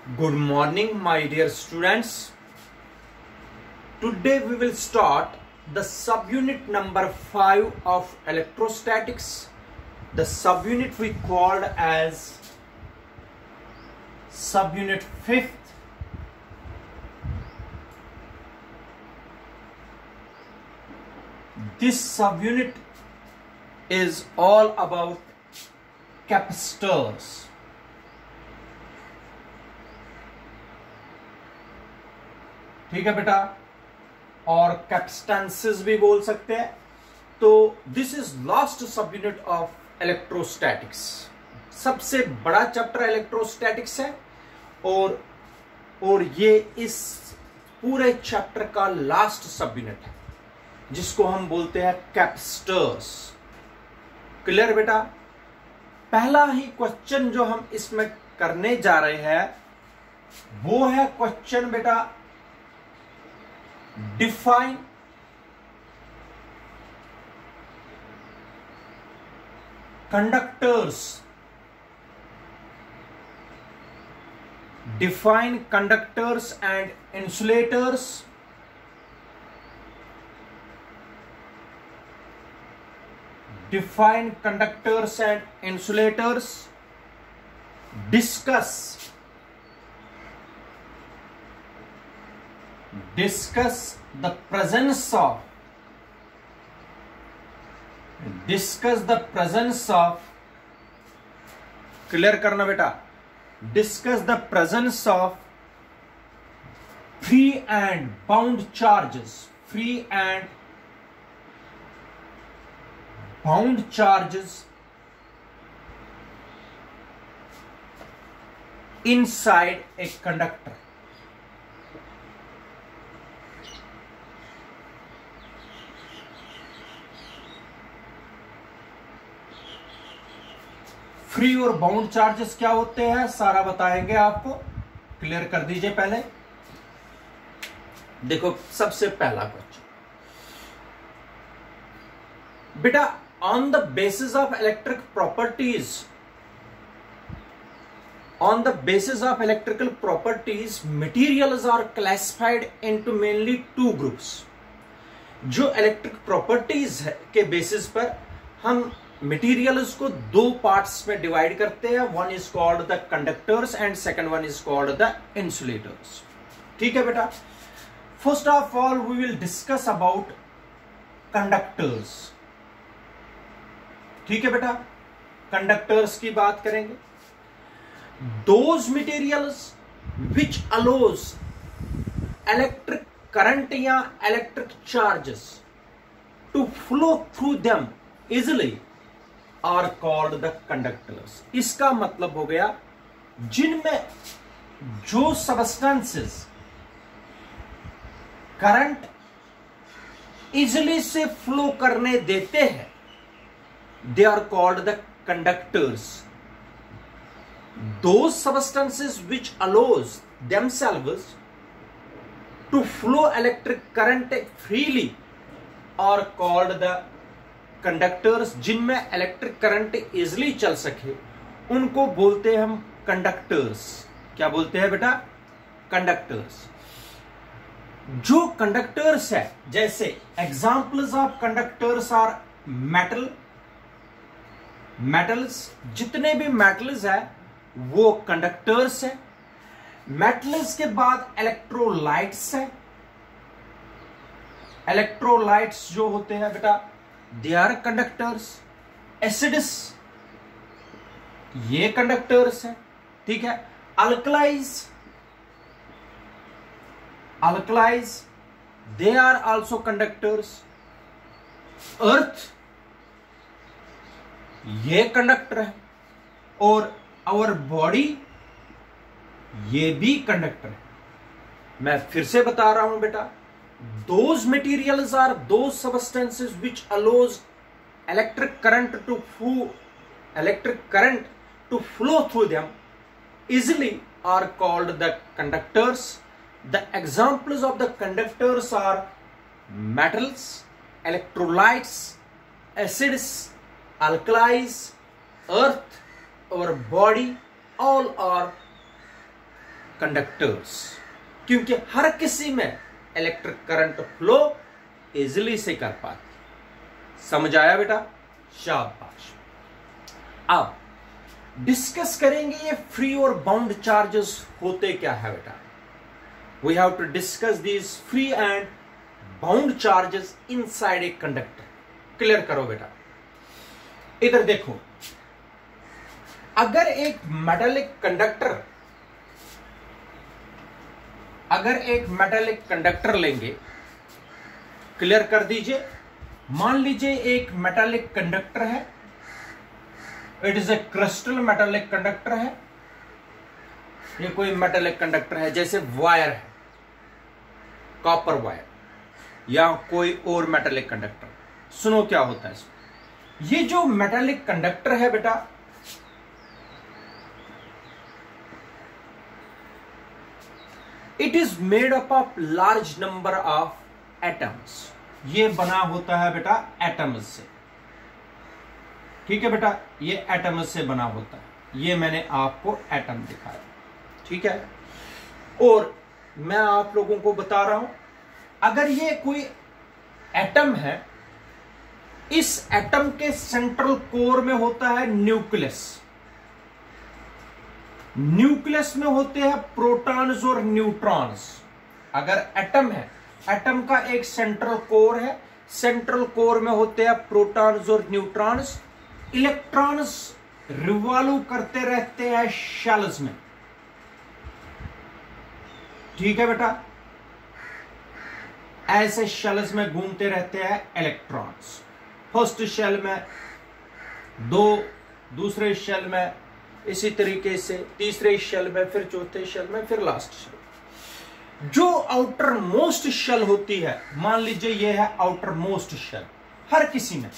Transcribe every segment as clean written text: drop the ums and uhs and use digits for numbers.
Good morning, my dear students. Today we will start the subunit number 5 of electrostatics. The subunit we called as subunit 5th. This subunit is all about capacitors. ठीक है बेटा, और कैपेसिटेंसेस भी बोल सकते हैं. तो दिस इज लास्ट सब यूनिट ऑफ इलेक्ट्रोस्टैटिक्स. सबसे बड़ा चैप्टर इलेक्ट्रोस्टैटिक्स है और ये इस पूरे चैप्टर का लास्ट सब यूनिट है जिसको हम बोलते हैं कैपेसिटर्स. क्लियर बेटा? पहला ही क्वेश्चन जो हम इसमें करने जा रहे हैं वो है क्वेश्चन बेटा, define conductors. Define conductors and insulators. Define conductors and insulators. Discuss the presence of clear करना बेटा. Discuss the presence of free and bound charges inside a conductor. Free और बाउंड चार्जेस क्या होते हैं सारा बताएंगे आपको. क्लियर कर दीजिए. पहले देखो, सबसे पहला क्वेश्चन बेटा, on the basis of electrical properties materials are classified into mainly two groups. जो इलेक्ट्रिक प्रॉपर्टीज के बेसिस पर हम मटेरियल्स को दो पार्ट्स में डिवाइड करते हैं. One is called the conductors and second one is called the insulators. ठीक है बेटा. First of all we will discuss about conductors. ठीक है बेटा, कंडक्टर्स की बात करेंगे. Those materials which allows electric current या electric charges to flow through them easily are called the conductors. इसका मतलब हो गया, जिनमें जो सबस्टेंसेस करंट इजिली से फ्लो करने देते हैं they are called the conductors. Those substances which allows themselves to flow electric current freely are called the conductors. जिनमें इलेक्ट्रिक करंट इजिली चल सके उनको बोलते हैं हम कंडक्टर्स. क्या बोलते हैं बेटा? कंडक्टर्स. जो कंडक्टर्स है, जैसे examples of conductors are metals. जितने भी मेटल्स है वो कंडक्टर्स है. मेटल्स के बाद इलेक्ट्रोलाइट्स है. इलेक्ट्रोलाइट्स जो होते हैं बेटा, दे आर कंडक्टर्स. एसिड्स, ये कंडक्टर्स है. ठीक है. अल्कलाइज दे आर आल्सो कंडक्टर्स. अर्थ, ये कंडक्टर है. और आवर बॉडी, ये भी कंडक्टर है. मैं फिर से बता रहा हूं बेटा, those materials are those substances which allows electric current to flow through them easily are called the conductors. The examples of the conductors are metals, electrolytes, acids, alkalis, earth, our body, all are conductors, क्योंकि हर किसी में electric current flow easily से कर पाते। समझ आया बेटा? शाबाश। अब डिस्कस करेंगे ये फ्री और बाउंड चार्जेस होते क्या है बेटा। We have to discuss these free and bound charges inside a conductor. Clear करो बेटा। इधर देखो, अगर एक मेटालिक कंडक्टर लेंगे, क्लियर कर दीजिए। मान लीजिए एक मेटालिक कंडक्टर है, it is a crystal metallic conductor है। ये कोई मेटालिक कंडक्टर है, जैसे वायर है, कॉपर वायर या कोई और मेटालिक कंडक्टर। सुनो क्या होता है इसमें। ये जो मेटालिक कंडक्टर है बेटा, it is made up of large number of atoms. ये बना होता है बेटा एटम्स से। ठीक है बेटा, ये एटम्स से बना होता है। ये मैंने आपको एटम दिखाया, ठीक है। और मैं आप लोगों को बता रहा हूं, अगर ये कोई एटम है, इस एटम के सेंट्रल कोर में होता है न्यूक्लियस। न्यूक्लियस में होते हैं प्रोटॉन्स और न्यूट्रॉन्स। अगर एटम है, एटम का एक सेंट्रल कोर है, सेंट्रल कोर में होते हैं प्रोटॉन्स और न्यूट्रॉन्स। इलेक्ट्रॉन्स रिवॉल्व करते रहते हैं शेल्स में। ठीक है बेटा, ऐसे शेल्स में घूमते रहते हैं इलेक्ट्रॉन्स। फर्स्ट शेल में, दूसरे शेल में, इसी तरीके से तीसरे शेल में, फिर चौथे शेल में, फिर लास्ट शेल। जो आउटर मोस्ट शेल होती है, मान लीजिए ये है आउटर मोस्ट शेल हर किसी में।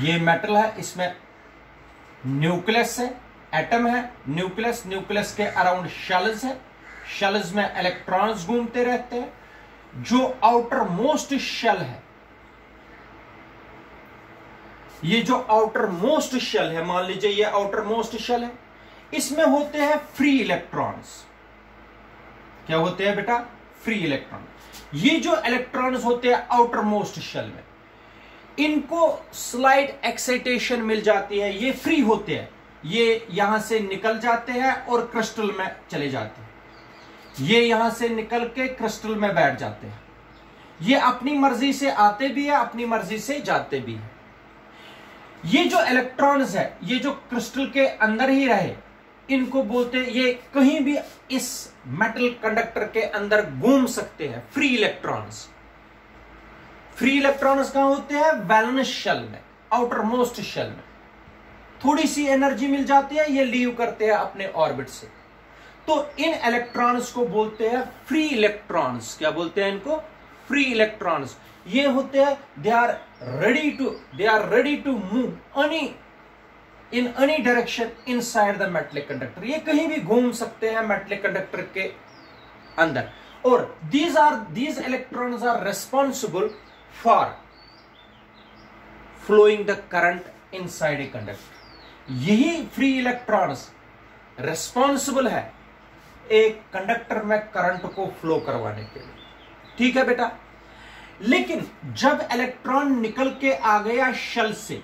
ये मेटल है, इसमें न्यूक्लियस है, एटम है, न्यूक्लियस के अराउंड शेल्स है, शेल्स में इलेक्ट्रॉन्स घूमते रहते हैं। जो आउटर मोस्ट शेल है, ये जो आउटर मोस्ट शेल है, मान लीजिए ये आउटर मोस्ट शेल है, इसमें होते हैं फ्री इलेक्ट्रॉन्स। क्या होते हैं बेटा? Free electron. ये जो इलेक्ट्रॉन्स होते हैं आउटर मोस्ट शेल में, इनको स्लाइड एक्साइटेशन मिल जाती है। ये फ्री होते हैं, ये यहां से निकल जाते हैं और क्रिस्टल में चले जाते हैं। ये यहां से निकल के क्रिस्टल में बैठ जाते हैं। ये अपनी मर्जी से आते भी है, अपनी मर्जी से जाते भी है। ये जो इलेक्ट्रॉन्स है, ये जो क्रिस्टल के अंदर ही रहे, इनको बोलते हैं, ये कहीं भी इस मेटल कंडक्टर के अंदर घूम सकते हैं। Free electrons. फ्री इलेक्ट्रॉन्स कहां होते हैं? वैलेंस शेल में, आउटर मोस्ट शेल में। थोड़ी सी एनर्जी मिल जाती है, ये लीव करते हैं अपने ऑर्बिट से। तो इन इलेक्ट्रॉन्स को बोलते हैं फ्री इलेक्ट्रॉन्स। क्या बोलते हैं इनको? Free electrons. ये होते हैं, they are ready to move in any direction inside the metallic conductor. ये कहीं भी घूम सकते हैं मेटलिक कंडक्टर के अंदर। और these electrons are responsible for flowing the current inside a conductor। यही फ्री इलेक्ट्रॉन्स रेस्पॉन्सिबल है एक कंडक्टर में करंट को फ्लो करवाने के लिए। ठीक है बेटा। लेकिन जब इलेक्ट्रॉन निकल के आ गया शेल से,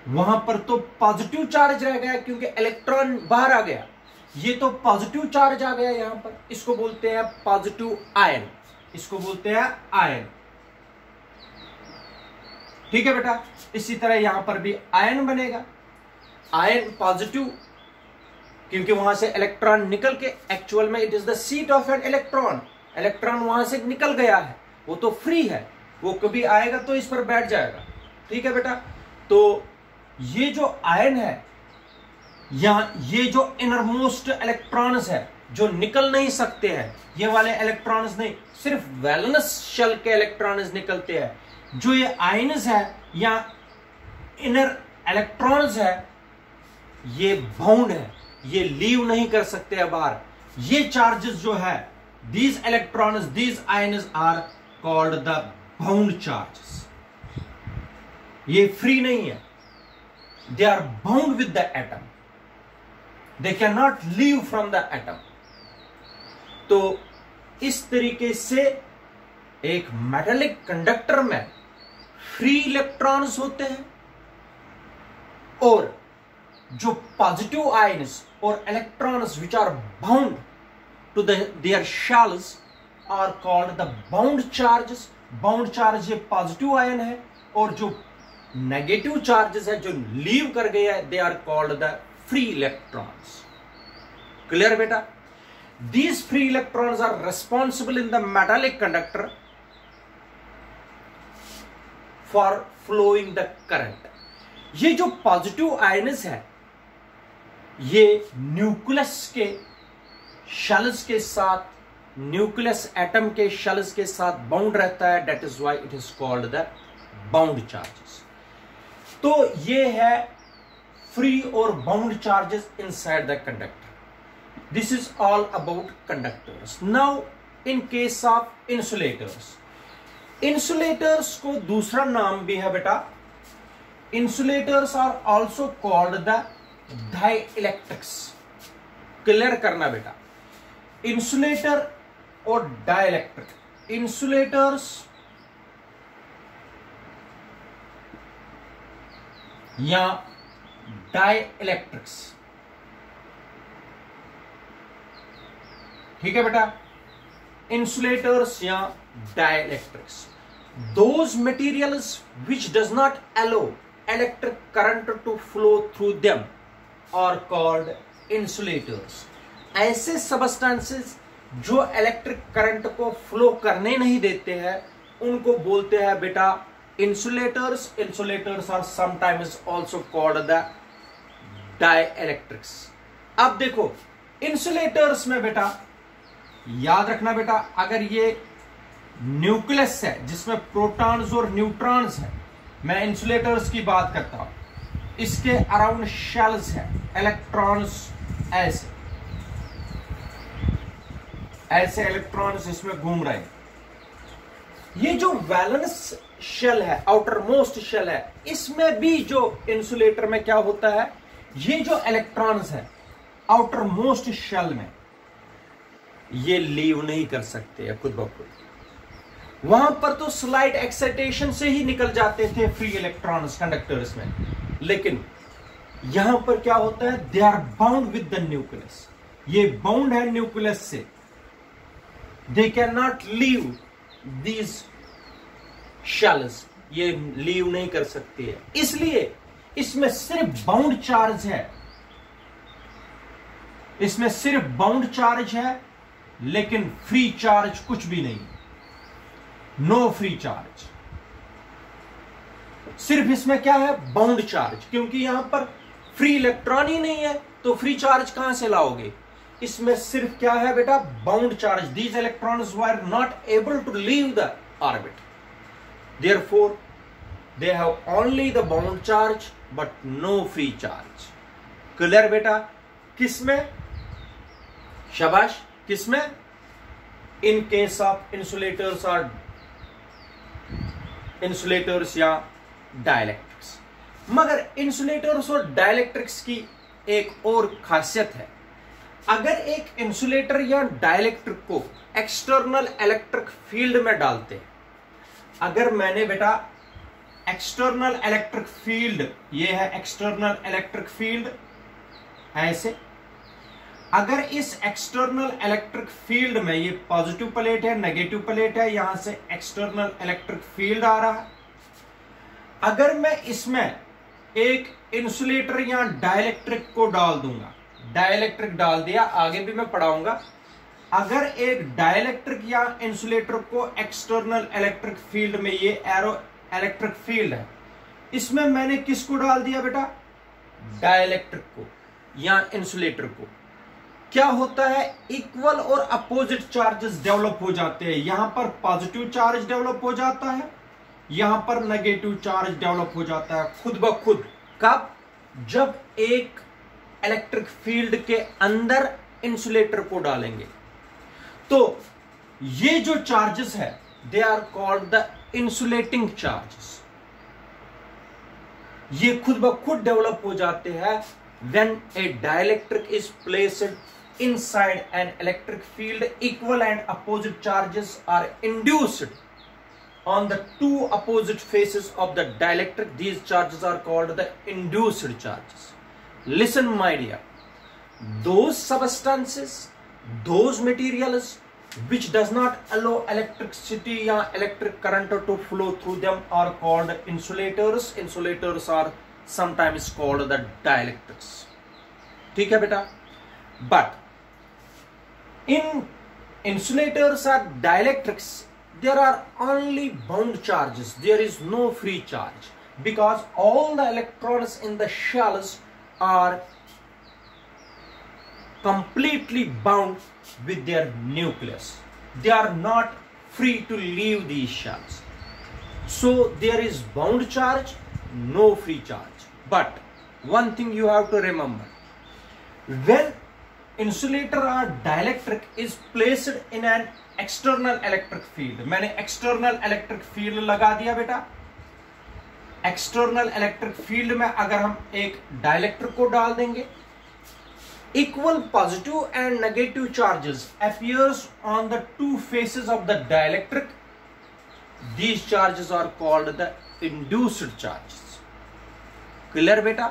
वहां पर तो पॉजिटिव चार्ज रह गया, क्योंकि इलेक्ट्रॉन बाहर आ गया। ये तो पॉजिटिव चार्ज आ गया यहां पर, इसको बोलते हैं पॉजिटिव आयन। इसको बोलते हैं आयन। ठीक है बेटा। इसी तरह यहां पर भी आयन बनेगा। आयन पॉजिटिव, क्योंकि वहां से इलेक्ट्रॉन निकल के, एक्चुअल में it is the seat of an electron. Electron वहां से निकल गया है, वो तो फ्री है, वो कभी आएगा तो इस पर बैठ जाएगा। ठीक है बेटा। तो ये जो आयन है, या ये जो इनरमोस्ट इलेक्ट्रॉन्स है जो निकल नहीं सकते हैं, ये वाले इलेक्ट्रॉन्स नहीं, सिर्फ वैलेंस शेल के इलेक्ट्रॉन्स निकलते हैं। जो ये आयन्स है या इनर इलेक्ट्रॉन्स है, ये बाउंड है, ये लीव नहीं कर सकते हैं बाहर। ये चार्जेस जो है, these electrons, these ions are called the bound charges। ये फ्री नहीं है, they are bound with the atom। They can not leave from the atom. तो इस तरीके से एक मेटालिक कंडक्टर में फ्री इलेक्ट्रॉन्स होते हैं और जो पॉजिटिव आयन्स और electrons which are bound to their shells are called the bound charges. Bound charge ये पॉजिटिव आयन है और जो नेगेटिव चार्जेस है जो लीव कर गए हैं they are called the free electrons. Clear बेटा? These free electrons are responsible in the metallic conductor for flowing the current। ये जो पॉजिटिव आयन्स है ये न्यूक्लियस के शेल्स के साथ, न्यूक्लियस एटम के शेल्स के साथ बाउंड रहता है, that is why it is called the bound charges. तो ये है फ्री और bound charges inside the conductor. This is all about conductors. Now, in case of insulators, insulators को दूसरा नाम भी है बेटा। Insulators are also called the dielectrics। Clear करना बेटा, इंसुलेटर और डाइलेक्ट्रिक। इंसुलेटर्स या डाइलेक्ट्रिक्स, ठीक है बेटा। इंसुलेटर्स या dielectrics, those materials which does not allow electric current to flow through them are called insulators. ऐसे सबस्टेंसेस जो इलेक्ट्रिक करंट को फ्लो करने नहीं देते हैं उनको बोलते हैं बेटा insulators. Insulators are sometimes also called the dielectrics. अब देखो इंसुलेटर्स में बेटा याद रखना बेटा, अगर ये न्यूक्लियस है जिसमें प्रोटॉन्स और न्यूट्रॉन्स है, मैं इंसुलेटर्स की बात करता हूं, इसके अराउंड शेल्स है, इलेक्ट्रॉन्स ऐसे ऐसे इलेक्ट्रॉन्स इसमें घूम रहे हैं। ये जो वैलेंस शेल है, आउटर मोस्ट शेल है, इसमें भी जो इंसुलेटर में क्या होता है, ये जो इलेक्ट्रॉन्स है आउटर मोस्ट शेल में ये लीव नहीं कर सकते खुद ब खुद। वहां पर तो स्लाइड एक्साइटेशन से ही निकल जाते थे फ्री इलेक्ट्रॉन्स कंडक्टर्स में, लेकिन यहां पर क्या होता है, they are bound with the nucleus. ये बाउंड है न्यूक्लियस से, they can not leave these shells, ये लीव नहीं कर सकती है, इसलिए इसमें सिर्फ बाउंड चार्ज है, इसमें सिर्फ बाउंड चार्ज है लेकिन फ्री चार्ज कुछ भी नहीं, नो फ्री चार्ज। सिर्फ इसमें क्या है, बाउंड चार्ज, क्योंकि यहां पर फ्री इलेक्ट्रॉन ही नहीं है तो फ्री चार्ज कहां से लाओगे। इसमें सिर्फ क्या है बेटा, bound charge. These electrons were not able to leave the orbit, therefore they have only the bound charge but no free charge. Clear बेटा? किसमें, शाबाश, किसमें, इन केस ऑफ इंसुलेटर्स और इंसुलेटर्स या डाइलेक्ट्रिक्स। मगर इंसुलेटर्स और डाइलेक्ट्रिक्स की एक और खासियत है, अगर एक इंसुलेटर या डाइलेक्ट्रिक को एक्सटर्नल इलेक्ट्रिक फील्ड में डालते हैं, अगर मैंने बेटा एक्सटर्नल इलेक्ट्रिक फील्ड, ये है एक्सटर्नल इलेक्ट्रिक फील्ड ऐसे, अगर इस एक्सटर्नल इलेक्ट्रिक फील्ड में ये पॉजिटिव प्लेट है, नेगेटिव प्लेट है, यहां से एक्सटर्नल इलेक्ट्रिक फील्ड आ रहा है, अगर मैं इसमें एक इंसुलेटर या डाइलेक्ट्रिक को डाल दूंगा, डाइलेक्ट्रिक डाल दिया, आगे भी मैं पढ़ाऊंगा, अगर एक डाइलेक्ट्रिक या इंसुलेटर को एक्सटर्नल इलेक्ट्रिक फील्ड में, ये एरो इलेक्ट्रिक फील्ड है, इसमें मैंने किसको डाल दिया बेटा, डाइलेक्ट्रिक को या इंसुलेटर को, क्या होता है, इक्वल और अपोजिट चार्जेस डेवलप हो जाते हैं। यहां पर पॉजिटिव चार्ज डेवलप हो जाता है, यहां पर नेगेटिव चार्ज डेवलप हो जाता है खुद ब खुद। कब? जब एक इलेक्ट्रिक फील्ड के अंदर इंसुलेटर को डालेंगे तो ये जो चार्जेस है they are called the insulating charges, ये खुद ब खुद डेवलप हो जाते हैं when a dielectric is placed inside an electric field, equal and opposite charges are induced on the two opposite faces of the dielectric. These charges are called the induced charges. Listen my dear, those substances, those materials which does not allow electricity or electric current to flow through them are called insulators. Insulators are sometimes called the dielectrics. ठीक है बेटा? But in insulators or dielectrics, there are only bound charges. There is no free charge, because all the electrons in the shells are completely bound with their nucleus. They are not free to leave these shells. So there is bound charge, no free charge. But one thing you have to remember, when insulator or dielectric is placed in an external electric field, मैंने external electric field लगा दिया बेटा. external electric field में अगर हम एक dielectric को डाल देंगे, equal positive and negative charges appears on the two faces of the dielectric. These charges are called the induced charges. Clear बेटा?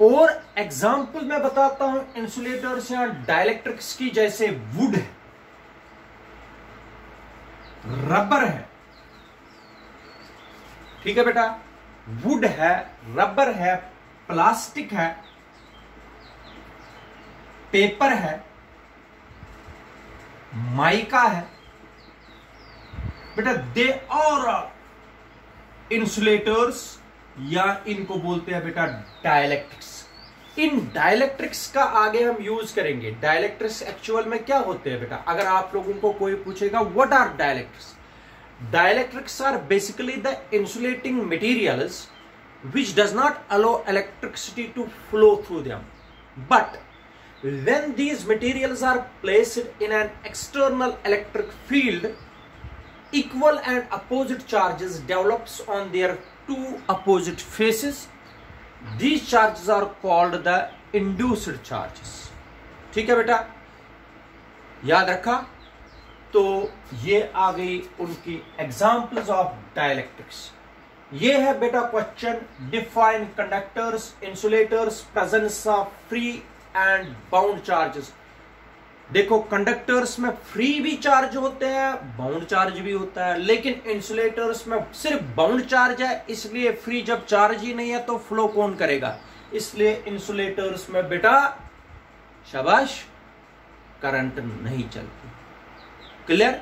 और एग्जाम्पल मैं बताता हूं इंसुलेटर्स या डाइलेक्ट्रिक्स की, जैसे वुड है, रबर है. ठीक है बेटा? वुड है, रबर है, प्लास्टिक है, पेपर है, माइका है बेटा. दे आर इंसुलेटर्स, या इनको बोलते हैं बेटा डाइलेक्ट्रिक्स. इन डाइलेक्ट्रिक्स का आगे हम यूज करेंगे. डाइलेक्ट्रिक्स एक्चुअल में क्या होते हैं बेटा? अगर आप लोगों को कोई पूछेगा what are dielectrics, dielectrics are basically the insulating materials which does not allow electricity to flow through them, but when these materials are placed in an external electric field, equal and opposite charges develops on their two opposite faces. These charges are called the induced charges. ठीक है बेटा? याद रखा? तो ये आ गई उनकी examples of dielectrics. ये है बेटा question, define conductors, insulators, presence of free and bound charges. देखो कंडक्टर्स में फ्री भी चार्ज होते हैं, बाउंड चार्ज भी होता है, लेकिन इंसुलेटर्स में सिर्फ बाउंड चार्ज है, इसलिए फ्री जब चार्ज ही नहीं है तो फ्लो कौन करेगा? इसलिए इंसुलेटर्स में बेटा शाबाश करंट नहीं चलती. क्लियर?